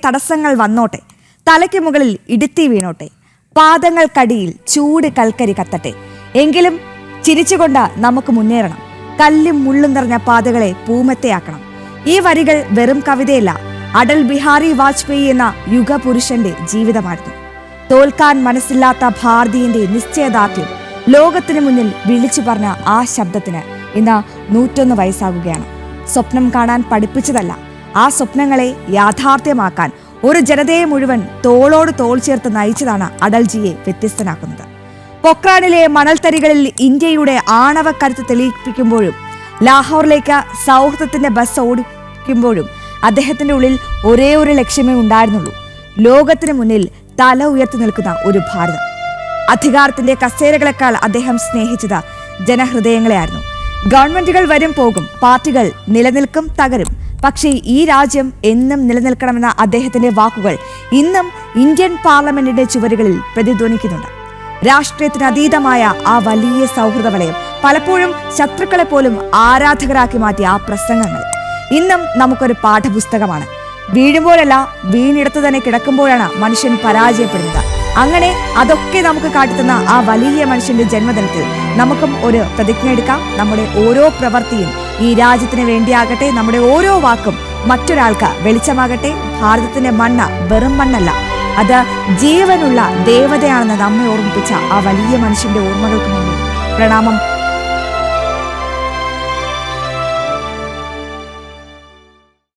തടസ്സങ്ങൾ വന്നോട്ടെ, തലയ്ക്ക് മുകളിൽ ഇടുത്തി വീണോട്ടെ, പാദങ്ങൾക്കടിയിൽ ചൂട് കൽക്കരി കത്തട്ടെ, എങ്കിലും ചിരിച്ചുകൊണ്ട് നമുക്ക് മുന്നേറണം. കല്ലും മുള്ളും നിറഞ്ഞ പാതകളെ പൂമത്തയാക്കണം. ഈ വരികൾ വെറും കവിതയല്ല, അടൽ ബിഹാരി വാജ്പേയി എന്ന യുഗപുരുഷന്റെ ജീവിതമായിരുന്നു. തോൽക്കാൻ മനസ്സില്ലാത്ത ഭാരതീയന്റെ നിശ്ചയദാർഢ്യം ലോകത്തിനു മുന്നിൽ വിളിച്ചു പറഞ്ഞ ആ ശബ്ദത്തിന് ഇന്ന് 101 വയസ്സാകുകയാണ്. സ്വപ്നം കാണാൻ പഠിപ്പിച്ചതല്ല, ആ സ്വപ്നങ്ങളെ യാഥാർത്ഥ്യമാക്കാൻ ഒരു ജനതയെ മുഴുവൻ തോളോട് തോൾ ചേർത്ത് നയിച്ചതാണ് അടൽജിയെ വ്യത്യസ്തനാക്കുന്നത്. പൊക്രാനിലെ മണൽത്തരികളിൽ ഇന്ത്യയുടെ ആണവക്കരുത്ത് തെളിയിപ്പിക്കുമ്പോഴും ലാഹോറിലേക്ക് സൗഹൃദത്തിന്റെ ബസ് ഓടിക്കുമ്പോഴും അദ്ദേഹത്തിന്റെ ഉള്ളിൽ ഒരേ ഒരു ലക്ഷ്യമേ ഉണ്ടായിരുന്നുള്ളൂ: ലോകത്തിന് മുന്നിൽ തല ഉയർത്തി നിൽക്കുന്ന ഒരു ഭാരതം. അധികാരത്തിന്റെ കസേരകളെക്കാൾ അദ്ദേഹം സ്നേഹിച്ചത് ജനഹൃദയങ്ങളെയായിരുന്നു. ഗവൺമെന്റുകൾ വരും പോകും, പാർട്ടികൾ നിലനിൽക്കും തകരും, പക്ഷേ ഈ രാജ്യം എന്നും നിലനിൽക്കണമെന്ന അദ്ദേഹത്തിന്റെ വാക്കുകൾ ഇന്നും ഇന്ത്യൻ പാർലമെന്റിന്റെ ചുവരുകളിൽ പ്രതിധ്വനിക്കുന്നുണ്ട്. രാഷ്ട്രീയത്തിന് അതീതമായ ആ വലിയ സൗഹൃദ വലയം പലപ്പോഴും ശത്രുക്കളെ പോലും ആരാധകരാക്കി മാറ്റിയ ആ പ്രസംഗങ്ങൾ ഇന്നും നമുക്കൊരു പാഠപുസ്തകമാണ്. വീഴുമ്പോഴല്ല, വീണിടത്ത് തന്നെ കിടക്കുമ്പോഴാണ് മനുഷ്യൻ പരാജയപ്പെടുന്നത്. അങ്ങനെ അതൊക്കെ നമുക്ക് കാട്ടിത്തന്ന ആ വലിയ മനുഷ്യന്റെ ജന്മദിനത്തിൽ നമുക്കും ഒരു പ്രതിജ്ഞ എടുക്കാം. നമ്മുടെ ഓരോ പ്രവൃത്തിയും ഈ രാജ്യത്തിന് വേണ്ടിയാകട്ടെ, നമ്മുടെ ഓരോ വാക്കും മറ്റൊരാൾക്ക് വെളിച്ചമാകട്ടെ. ഭാരതത്തിന്റെ മണ്ണ് വെറും മണ്ണല്ല, അത് ജീവനുള്ള ദേവതയാണെന്ന് നമ്മെ ഓർമ്മിപ്പിച്ച ആ വലിയ മനുഷ്യന്റെ ഓർമ്മകൾക്ക് മുന്നിൽ പ്രണാമം.